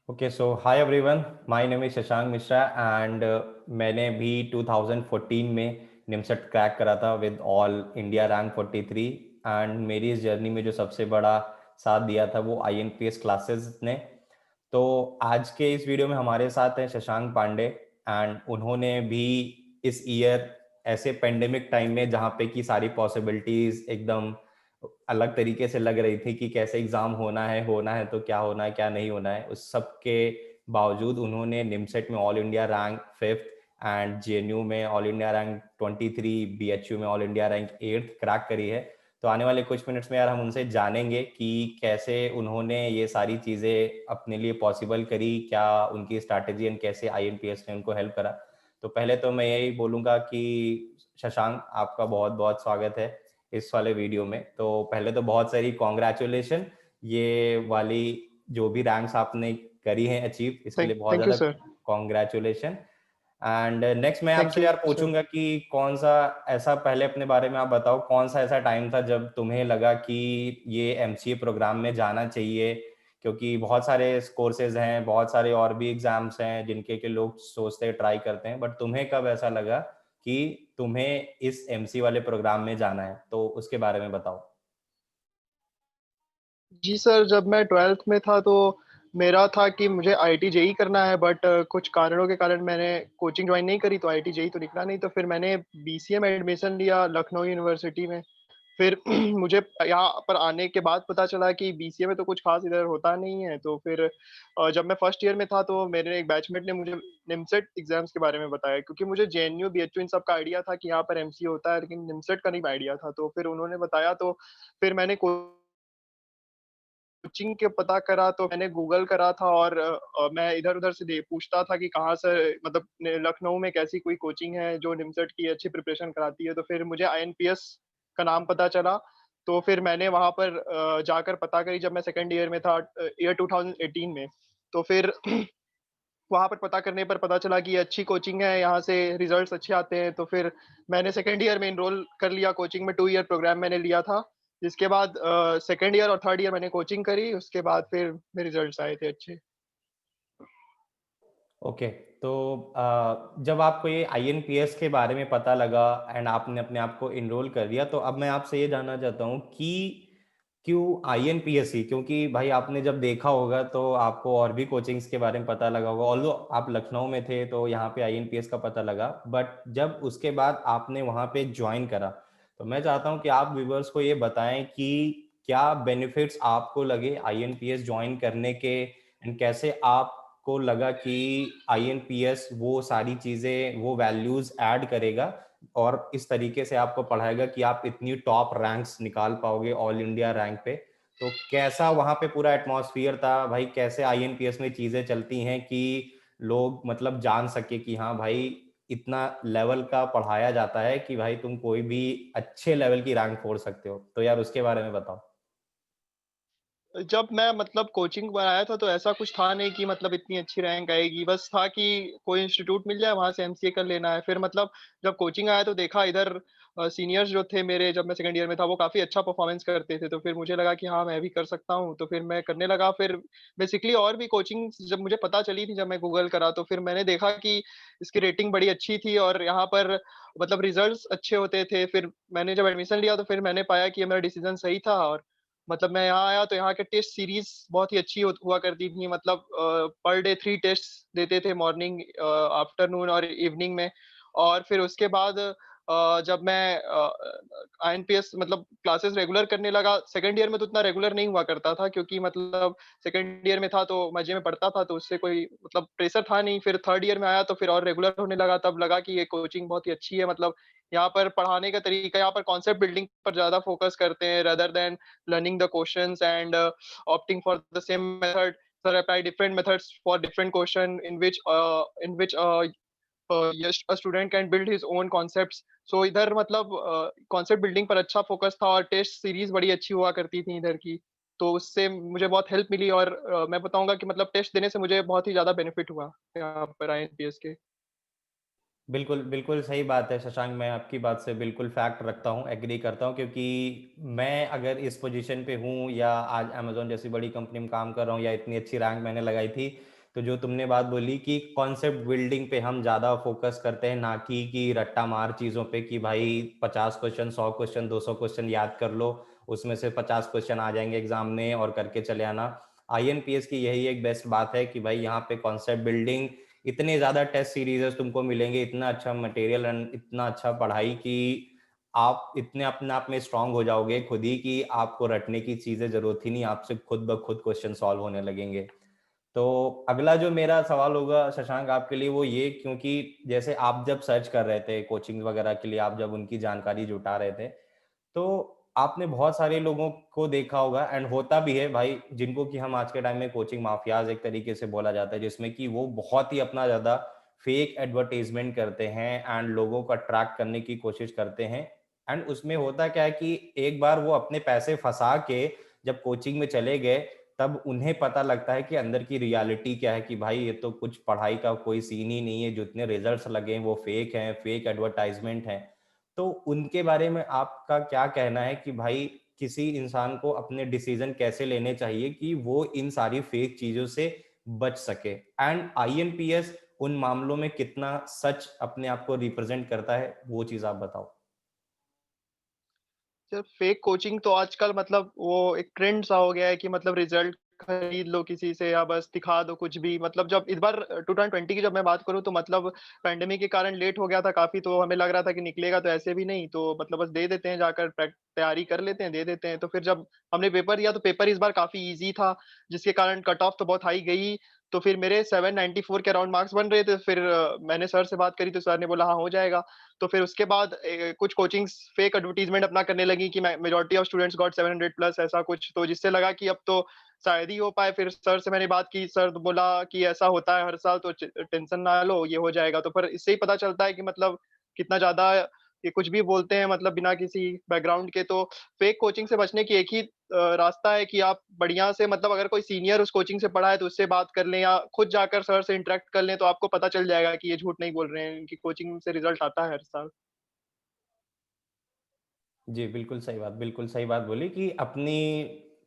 Okay so hi everyone, my name is Shashank Mishra and मैंने भी 2014 में निमसेट क्रैक करा था with all India rank 43। And मेरी इस जर्नी में जो सबसे बड़ा साथ दिया था वो आईएनपीएस क्लासेस ने। तो आज के इस वीडियो में हमारे साथ हैं शशांक पांडे एंड उन्होंने भी इस ईयर ऐसे पेंडेमिक टाइम में जहाँ पे की सारी पॉसिबिलिटीज एकदम अलग तरीके से लग रही थी कि कैसे एग्जाम होना है तो क्या होना है क्या नहीं होना है, उस सब के बावजूद उन्होंने निमसेट में all India rank 5th and JNU में ऑल इंडिया रैंक 23, बीएचयू में all India rank 8th crack करी है। तो आने वाले कुछ मिनट्स में यार हम उनसे जानेंगे कि कैसे उन्होंने ये सारी चीज़ें अपने लिए पॉसिबल करी, क्या उनकी स्ट्रैटेजी एंड कैसे आईएनपीएस ने उनको हेल्प करा। तो पहले तो मैं यही बोलूँगा कि शशांक, आपका बहुत बहुत स्वागत है इस वाले वीडियो में। तो पहले तो बहुत सारी कॉन्ग्रेचुलेशन, ये वाली जो भी रैंक्स आपने करी हैं अचीव, इसके लिए बहुत थैंक यू ज़्यादा सर। कॉन्ग्रेचुलेशन। एंड नेक्स्ट मैं थैंक आपसे यू यार सर। पूछूंगा कि कौन सा ऐसा, पहले अपने बारे में आप बताओ, कौन सा ऐसा टाइम था जब तुम्हें लगा कि ये एमसीए प्रोग्राम में जाना चाहिए, क्योंकि बहुत सारे कोर्सेज हैं, बहुत सारे और भी एग्जाम्स हैं जिनके के लोग सोचते हैं ट्राई करते हैं, बट तुम्हें कब ऐसा लगा कि तुम्हें इस एमसी वाले प्रोग्राम में जाना है, तो उसके बारे में बताओ। जी सर, जब मैं 12th में था तो मेरा था कि मुझे आईआईटी जेई करना है, बट कुछ कारणों के कारण मैंने कोचिंग ज्वाइन नहीं करी, तो आईआईटी जेई तो निकला नहीं। तो फिर मैंने बीसीए में एडमिशन लिया लखनऊ यूनिवर्सिटी में। फिर मुझे यहाँ पर आने के बाद पता चला कि बीसीए में तो कुछ खास इधर होता नहीं है। तो फिर जब मैं फर्स्ट ईयर में था तो मेरे एक बैचमेट ने मुझे निमसेट एग्जाम्स के बारे में बताया, क्योंकि मुझे जेएनयू बीएचयू इन सब का आइडिया था कि यहाँ पर एमसीए होता है, लेकिन निमसेट का नहीं आइडिया था। तो फिर उन्होंने बताया, तो फिर मैंने कोचिंग के पता करा, तो मैंने गूगल करा था, और मैं इधर-उधर से दे पूछता था कि कहाँ से, मतलब लखनऊ में कैसी कोई कोचिंग है जो निमसेट की अच्छी प्रिपरेशन कराती है। तो फिर मुझे आईएनपीएस का नाम पता चला। तो फिर मैंने वहाँ पर जाकर पता करी जब मैं सेकंड ईयर में था, ईयर 2018 में। तो फिर वहाँ पर पता करने पर पता चला कि ये अच्छी कोचिंग है, यहाँ से रिजल्ट्स अच्छे आते हैं। तो फिर मैंने सेकंड ईयर में एनरोल कर लिया कोचिंग में, 2 ईयर प्रोग्राम मैंने लिया था। जिसके बाद सेकंड ईयर और थर्ड ईयर मैंने कोचिंग करी, उसके बाद फिर मेरे रिजल्ट्स आए थे अच्छे। ओके, तो जब आपको ये आईएनपीएस के बारे में पता लगा एंड आपने अपने आप को इनरोल कर दिया, तो अब मैं आपसे ये जानना चाहता हूँ कि क्यों आईएनपीएस ही? क्योंकि भाई आपने जब देखा होगा तो आपको और भी कोचिंग्स के बारे में पता लगा होगा, ऑल्दो आप लखनऊ में थे तो यहाँ पे आईएनपीएस का पता लगा, बट जब उसके बाद आपने वहाँ पे ज्वाइन करा, तो मैं चाहता हूँ कि आप व्यूवर्स को ये बताएं कि क्या बेनिफिट्स आपको लगे आईएनपीएस ज्वाइन करने के, एंड कैसे आपको लगा कि आईएनपीएस वो सारी चीजें, वो वैल्यूज ऐड करेगा और इस तरीके से आपको पढ़ाएगा कि आप इतनी टॉप रैंक्स निकाल पाओगे ऑल इंडिया रैंक पे। तो कैसा वहां पे पूरा एटमॉस्फेयर था भाई, कैसे आईएनपीएस में चीजें चलती हैं कि लोग मतलब जान सके कि हाँ भाई इतना लेवल का पढ़ाया जाता है कि भाई तुम कोई भी अच्छे लेवल की रैंक फोड़ सकते हो, तो यार उसके बारे में बताओ। जब मैं मतलब कोचिंग पर आया था तो ऐसा कुछ था नहीं कि मतलब इतनी अच्छी रैंक आएगी, बस था कि कोई इंस्टीट्यूट मिल जाए वहाँ से एमसीए कर लेना है। फिर मतलब जब कोचिंग आया तो देखा इधर सीनियर्स जो थे मेरे, जब मैं सेकंड ईयर में था, वो काफ़ी अच्छा परफॉर्मेंस करते थे। तो फिर मुझे लगा कि हाँ, मैं भी कर सकता हूँ, तो फिर मैं करने लगा। फिर बेसिकली और भी कोचिंग जब मुझे पता चली थी, जब मैं गूगल करा, तो फिर मैंने देखा कि इसकी रेटिंग बड़ी अच्छी थी और यहाँ पर मतलब रिजल्ट्स अच्छे होते थे। फिर मैंने जब एडमिशन लिया तो फिर मैंने पाया कि ये मेरा डिसीजन सही था। और मतलब मैं यहाँ आया तो यहाँ के टेस्ट सीरीज़ बहुत ही अच्छी हुआ करती थी। मतलब पर डे 3 टेस्ट्स देते थे, मॉर्निंग, आफ्टरनून और इवनिंग में। और फिर उसके बाद जब मैं आईएनपीएस मतलब क्लासेस रेगुलर करने लगा, सेकंड ईयर में तो उतना रेगुलर नहीं हुआ करता था, क्योंकि मतलब सेकंड ईयर में था तो मज़े में पढ़ता था, तो उससे कोई मतलब प्रेशर था नहीं। फिर थर्ड ईयर में आया तो फिर और रेगुलर होने लगा, तब लगा कि ये कोचिंग बहुत ही अच्छी है। मतलब यहाँ पर पढ़ाने का तरीका, यहाँ पर कॉन्सेप्ट बिल्डिंग पर ज़्यादा फोकस करते हैं rather than learning the questions and opting for the same method. Sir, apply different methods for different question in which yes, a student can build his own concepts. So इधर मतलब concept building पर अच्छा focus था और test series बड़ी अच्छी हुआ करती थी इधर की। तो उससे मुझे बहुत हेल्प मिली, और मैं बताऊंगा कि मतलब टेस्ट देने से मुझे बहुत ही ज़्यादा बेनिफिट हुआ यहाँ पर आईएनपीएस के। बिल्कुल, बिल्कुल सही बात है शशांक, मैं आपकी बात से बिल्कुल फैक्ट रखता हूँ, एग्री करता हूँ, क्योंकि मैं अगर इस पोजीशन पे हूँ या आज अमेज़न जैसी बड़ी कंपनी में काम कर रहा हूँ या इतनी अच्छी रैंक मैंने लगाई थी, तो जो तुमने बात बोली कि कॉन्सेप्ट बिल्डिंग पे हम ज़्यादा फोकस करते हैं, ना कि रट्टा मार चीज़ों पे कि भाई 50 क्वेश्चन, 100 क्वेश्चन, 200 क्वेश्चन याद कर लो, उसमें से 50 क्वेश्चन आ जाएंगे एग्जाम में और करके चले आना। आईएनपीएस की यही एक बेस्ट बात है कि भाई यहाँ पे कॉन्सेप्ट बिल्डिंग, इतने ज़्यादा टेस्ट सीरीजेस तुमको मिलेंगे, इतना अच्छा मटेरियल एंड इतना अच्छा पढ़ाई कि आप इतने अपने आप में स्ट्रांग हो जाओगे खुद ही कि आपको रटने की चीज़ें ज़रूरत ही नहीं, आपसे खुद ब खुद क्वेश्चन सॉल्व होने लगेंगे। तो अगला जो मेरा सवाल होगा शशांक आपके लिए वो ये, क्योंकि जैसे आप जब सर्च कर रहे थे कोचिंग वगैरह के लिए, आप जब उनकी जानकारी जुटा रहे थे, तो आपने बहुत सारे लोगों को देखा होगा एंड होता भी है भाई, जिनको कि हम आज के टाइम में कोचिंग माफियाज एक तरीके से बोला जाता है, जिसमें कि वो बहुत ही अपना ज्यादा फेक एडवर्टाइजमेंट करते हैं एंड लोगों को अट्रैक्ट करने की कोशिश करते हैं। एंड उसमें होता क्या है कि एक बार वो अपने पैसे फंसा के जब कोचिंग में चले गए, तब उन्हें पता लगता है कि अंदर की रियलिटी क्या है, कि भाई ये तो कुछ पढ़ाई का कोई सीन ही नहीं है, जितने रिजल्ट्स लगे हैं वो फेक हैं, फेक एडवर्टाइजमेंट हैं। तो उनके बारे में आपका क्या कहना है कि भाई किसी इंसान को अपने डिसीजन कैसे लेने चाहिए कि वो इन सारी फेक चीजों से बच सके, एंड आईएनपीएस उन मामलों में कितना सच अपने आप को रिप्रेजेंट करता है, वो चीज आप बताओ। सर फेक कोचिंग तो आजकल मतलब वो एक ट्रेंड सा हो गया है कि मतलब रिजल्ट खरीद लो किसी से या बस दिखा दो कुछ भी। मतलब जब इस बार 2020 की जब मैं बात करूँ तो मतलब पैंडेमिक के कारण लेट हो गया था काफ़ी, तो हमें लग रहा था कि निकलेगा तो ऐसे भी नहीं, तो मतलब बस दे देते हैं जाकर तैयारी कर लेते हैं, दे देते हैं। तो फिर जब हमने पेपर दिया तो पेपर इस बार काफ़ी ईज़ी था, जिसके कारण कट ऑफ तो बहुत हाई गई। तो फिर मेरे 794 के अराउंड मार्क्स बन रहे थे। फिर मैंने सर से बात करी तो सर ने बोला हाँ, हो जाएगा। तो फिर उसके बाद कुछ कोचिंग्स फेक एडवर्टाइज़मेंट अपना करने लगी कि majority of students got 700 plus ऐसा कुछ, तो जिससे लगा कि अब तो शायद ही हो पाए। फिर सर से मैंने बात की, सर बोला कि ऐसा होता है हर साल, तो टेंशन ना लो, ये हो जाएगा। तो फिर इससे ही पता चलता है कि मतलब कितना ज़्यादा ये कुछ भी बोलते हैं मतलब बिना किसी बैकग्राउंड के। तो फेक कोचिंग से बचने की एक ही रास्ता है कि आप बढ़िया से मतलब अगर कोई सीनियर उस कोचिंग से पढ़ा है तो उससे बात कर लें या खुद जाकर सर से इंटरेक्ट कर लें, तो आपको पता चल जाएगा कि ये झूठ नहीं बोल रहे हैं, इनकी कोचिंग से रिजल्ट आता है हर साल। जी, बिल्कुल सही बात, बिल्कुल सही बात बोली कि अपनी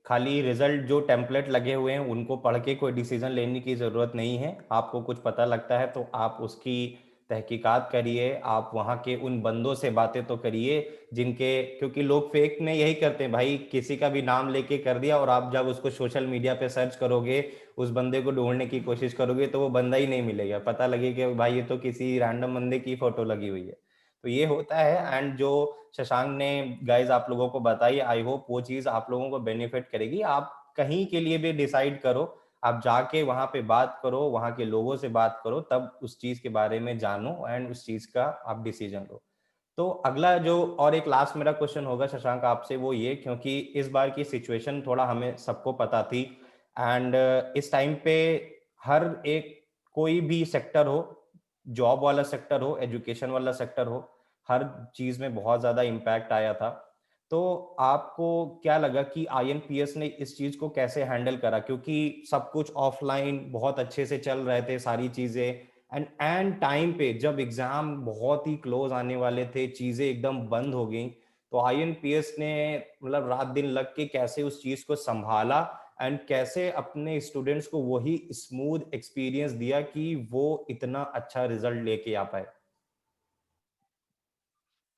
खाली रिजल्ट जो टेम्पलेट लगे हुए हैं उनको पढ़ के कोई डिसीजन लेने की ज़रूरत नहीं है। आपको कुछ पता लगता है तो आप उसकी तहकीकात करिए, आप वहाँ के उन बंदों से बातें तो करिए जिनके, क्योंकि लोग फेक में यही करते हैं भाई, किसी का भी नाम लेके कर दिया और आप जब उसको सोशल मीडिया पे सर्च करोगे, उस बंदे को ढूँढने की कोशिश करोगे तो वो बंदा ही नहीं मिलेगा। पता लगेगा कि भाई ये तो किसी रैंडम बंदे की फ़ोटो लगी हुई है। तो ये होता है एंड जो शशांक ने गाइज आप लोगों को बताई, आई होप वो चीज आप लोगों को बेनिफिट करेगी। आप कहीं के लिए भी डिसाइड करो, आप जाके वहां पे बात करो, वहां के लोगों से बात करो, तब उस चीज के बारे में जानो एंड उस चीज का आप डिसीजन लो। तो अगला जो और एक लास्ट मेरा क्वेश्चन होगा शशांक आपसे, वो ये, क्योंकि इस बार की सिचुएशन थोड़ा हमें सबको पता थी एंड इस टाइम पे हर एक कोई भी सेक्टर हो, जॉब वाला सेक्टर हो, एजुकेशन वाला सेक्टर हो, हर चीज में बहुत ज्यादा इम्पैक्ट आया था। तो आपको क्या लगा कि आईएनपीएस ने इस चीज को कैसे हैंडल करा, क्योंकि सब कुछ ऑफलाइन बहुत अच्छे से चल रहे थे सारी चीजें, एंड टाइम पे जब एग्जाम बहुत ही क्लोज आने वाले थे, चीजें एकदम बंद हो गई, तो आईएनपीएस ने मतलब रात दिन लग के कैसे उस चीज को संभाला एंड कैसे अपने स्टूडेंट्स को वही स्मूथ एक्सपीरियंस दिया कि वो इतना अच्छा रिजल्ट लेके आ पाए।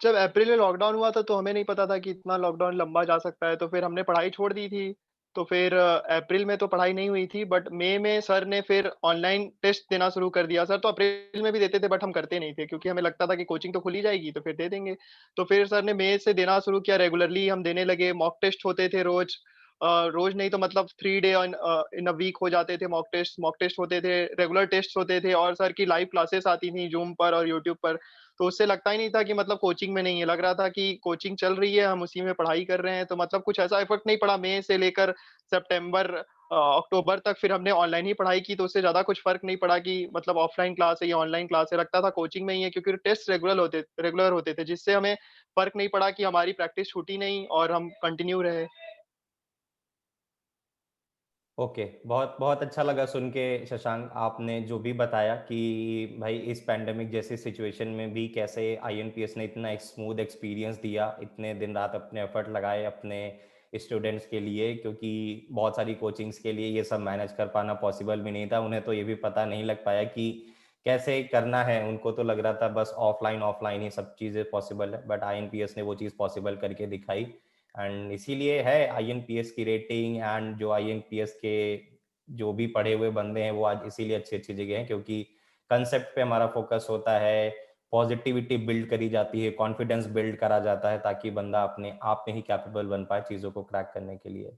जब अप्रैल में लॉकडाउन हुआ था, तो हमें नहीं पता था कि इतना लॉकडाउन लंबा जा सकता है, तो फिर हमने पढ़ाई छोड़ दी थी। तो फिर अप्रैल में तो पढ़ाई नहीं हुई थी, बट मई में सर ने फिर ऑनलाइन टेस्ट देना शुरू कर दिया। सर तो अप्रैल में भी देते थे, बट हम करते नहीं थे क्योंकि हमें लगता था कि कोचिंग तो खुल ही जाएगी, तो फिर दे देंगे। तो फिर सर ने मई से देना शुरू किया, रेगुलरली हम देने लगे। मॉक टेस्ट होते थे रोज़। रोज़ नहीं तो मतलब 3 डे इन अ वीक हो जाते थे मॉक टेस्ट होते थे, रेगुलर टेस्ट होते थे और सर की लाइव क्लासेस आती थी ज़ूम पर और यूट्यूब पर। तो उससे लगता ही नहीं था कि मतलब कोचिंग में नहीं है, लग रहा था कि कोचिंग चल रही है, हम उसी में पढ़ाई कर रहे हैं। तो मतलब कुछ ऐसा इफ़ेक्ट नहीं पड़ा मई से लेकर सितंबर अक्टूबर तक फिर हमने ऑनलाइन ही पढ़ाई की, तो उससे ज़्यादा कुछ फ़र्क नहीं पड़ा कि मतलब ऑफ़लाइन क्लास है या ऑनलाइन क्लास है, लगता था कोचिंग में ही है क्योंकि टेस्ट रेगुलर होते थे, जिससे हमें फ़र्क नहीं पड़ा कि हमारी प्रैक्टिस छूटी नहीं और हम कंटिन्यू रहे। ओके, बहुत बहुत अच्छा लगा सुन के शशांक, आपने जो भी बताया कि भाई इस पैंडेमिक जैसी सिचुएशन में भी कैसे आईएनपीएस ने इतना एक स्मूथ एक्सपीरियंस दिया, इतने दिन रात अपने एफर्ट लगाए अपने स्टूडेंट्स के लिए, क्योंकि बहुत सारी कोचिंग्स के लिए ये सब मैनेज कर पाना पॉसिबल भी नहीं था। उन्हें तो ये भी पता नहीं लग पाया कि कैसे करना है। उनको तो लग रहा था बस ऑफलाइन ऑफलाइन ही सब चीज़ें पॉसिबल है, बट आईएनपीएस ने वो चीज़ पॉसिबल करके दिखाई। एंड इसीलिए है आईएनपीएस की रेटिंग, एंड जो आईएनपीएस के जो भी पढ़े हुए बंदे हैं वो आज इसीलिए अच्छी अच्छी जगह हैं, क्योंकि कंसेप्ट पे हमारा फोकस होता है, पॉजिटिविटी बिल्ड करी जाती है, कॉन्फिडेंस बिल्ड करा जाता है, ताकि बंदा अपने आप में ही कैपेबल बन पाए चीज़ों को क्रैक करने के लिए।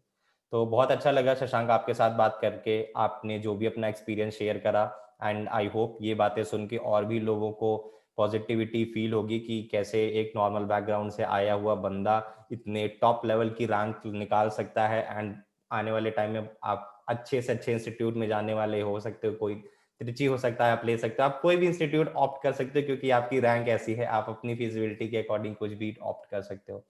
तो बहुत अच्छा लगा शशांक आपके साथ बात करके, आपने जो भी अपना एक्सपीरियंस शेयर करा, एंड आई होप ये बातें सुन के और भी लोगों को पॉजिटिविटी फील होगी कि कैसे एक नॉर्मल बैकग्राउंड से आया हुआ बंदा इतने टॉप लेवल की रैंक निकाल सकता है। एंड आने वाले टाइम में आप अच्छे से अच्छे इंस्टीट्यूट में जाने वाले हो सकते हो, कोई त्रिची हो सकता है, आप ले सकते हो, आप कोई भी इंस्टीट्यूट ऑप्ट कर सकते हो, क्योंकि आपकी रैंक ऐसी है, आप अपनी फिजिबिलिटी के अकॉर्डिंग कुछ भी ऑप्ट कर सकते हो।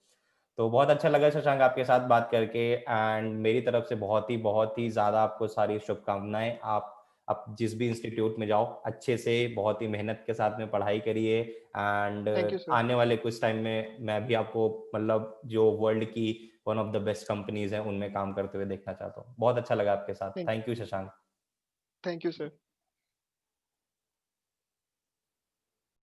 तो बहुत अच्छा लगा शशांक आपके साथ बात करके, एंड मेरी तरफ से बहुत ही ज़्यादा आपको सारी शुभकामनाएं। आप जिस भी इंस्टीट्यूट में जाओ अच्छे से बहुत ही मेहनत के साथ में पढ़ाई करिए, एंड थैंक यू सर। आने वाले कुछ टाइम में मैं भी आपको मतलब जो वर्ल्ड की one of the best companies हैं उनमें काम करते हुए देखना चाहता हूँ। बहुत अच्छा लगा आपके साथ। Thank thank you Shashank. Thank you sir.